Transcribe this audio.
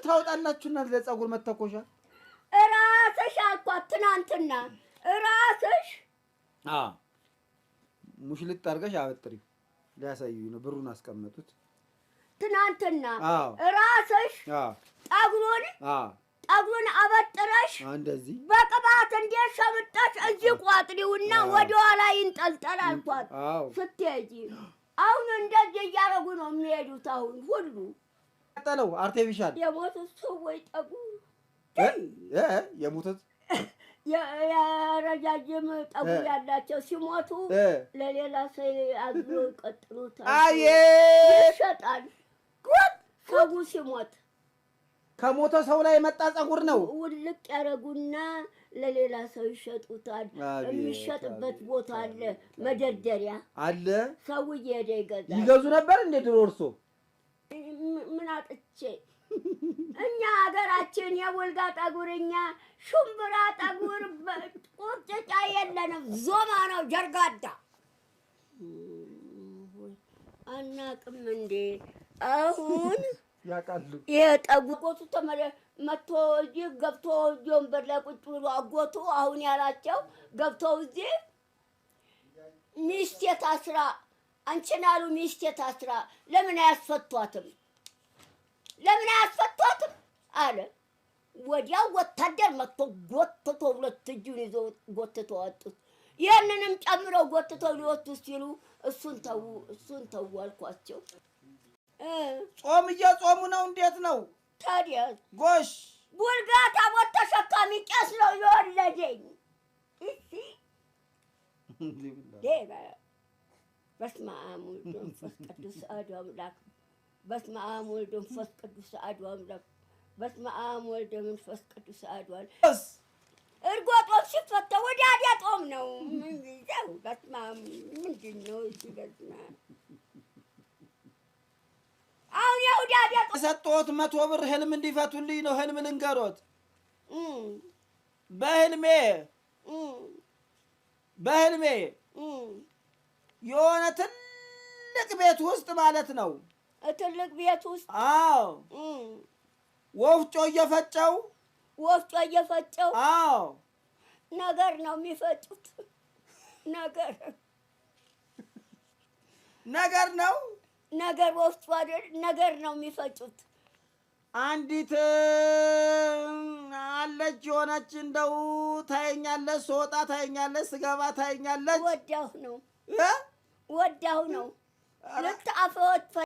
ታውጣላችሁና ለፀጉር መተኮሻ እራስሽ አልኳት ትናንትና እራስሽ ሙሽልጥ አድርገሽ አበጥሪው ሊያሳዩኝ ነው ብሩን አስቀመጡት ትናንትና እራስሽ ጠጉሩን አበጥረሽ እንደዚህ በቅባት እንደሸምጠሽ እዚህ ቋጥሪውና ወደ ኋላ ይንጠልጠል አልኳት ስትሄጂ አሁን እንደዚህ እያደረጉ ነው የሚሄዱት አሁን ሁሉ ቀጠለው አርቲፊሻል የሞቱት ሰዎች ጠጉር የሞቱት የረጃጅም ጠጉር ያላቸው ሲሞቱ ለሌላ ሰው አዝሎ ይቀጥሉታል ይሸጣል ሰው ሲሞት ከሞተ ሰው ላይ የመጣ ፀጉር ነው ውልቅ ያረጉና ለሌላ ሰው ይሸጡታል የሚሸጥበት ቦታ አለ መደርደሪያ አለ ሰው እየሄደ ይገዛል ይገዙ ነበር እንደ ድሮ እርሶ ምን አጥቼ እኛ ሀገራችን የወልጋ ጠጉርኛ ሹምብራ ጠጉር ቁርጭጫ የለንም ዞማ ነው ጀርጋዳ አናቅም እንዴ አሁን ያቃሉ የጠጉቆቱ መጥቶ እዚህ ገብቶ ወንበር ላይ ቁጭ ብሎ አጎቱ አሁን ያላቸው ገብቶ እዚህ ሚስቴ ታስራ አንቺን አሉ ሚስቴ ታስራ ለምን አያስፈቷትም አለ ወዲያው ወታደር መጥቶ ጎትቶ ሁለት እጁን ይዞ ጎትቶ አጡት ያንንም ጨምረው ጎትቶ ሊወጡ ሲሉ እሱን ተው አልኳቸው ጾም እየጾሙ ነው እንዴት ነው ታዲያ ጎሽ ቡልጋ ታቦት ተሸካሚ ቄስ ነው የወለደኝ እሺ ዴባ በስመ አብ ወወልድ ወመንፈስ ቅዱስ አሐዱ አምላክ በስመ አብ ወወልድ ወመንፈስ ቅዱስ አሐዱ አምላክ በስመ አብ ወወልድ ወመንፈስ ቅዱስ አሐዱ አምላክ እርጎ ጦም ሲፈታ ወዲያ ጦም ነው ምን ይዘው በስመ አብ ምንድን ነው እሺ በስመ አብ አሁን የውዳዲያ ሰጥቶት 100 ብር ህልም እንዲፈቱልኝ ነው ህልም ልንገሮት በህልሜ የሆነ ትልቅ ቤት ውስጥ ማለት ነው ትልቅ ቤት ውስጥ አዎ ወፍጮ እየፈጨው አዎ ነገር ነው የሚፈጩት ነገር ወፍጮ አይደል ነገር ነው የሚፈጩት አንዲት አለች የሆነች እንደው ታየኛለች ስወጣ ታየኛለች ስገባ ታየኛለች ወዳሁ ነው ልክ አፈወት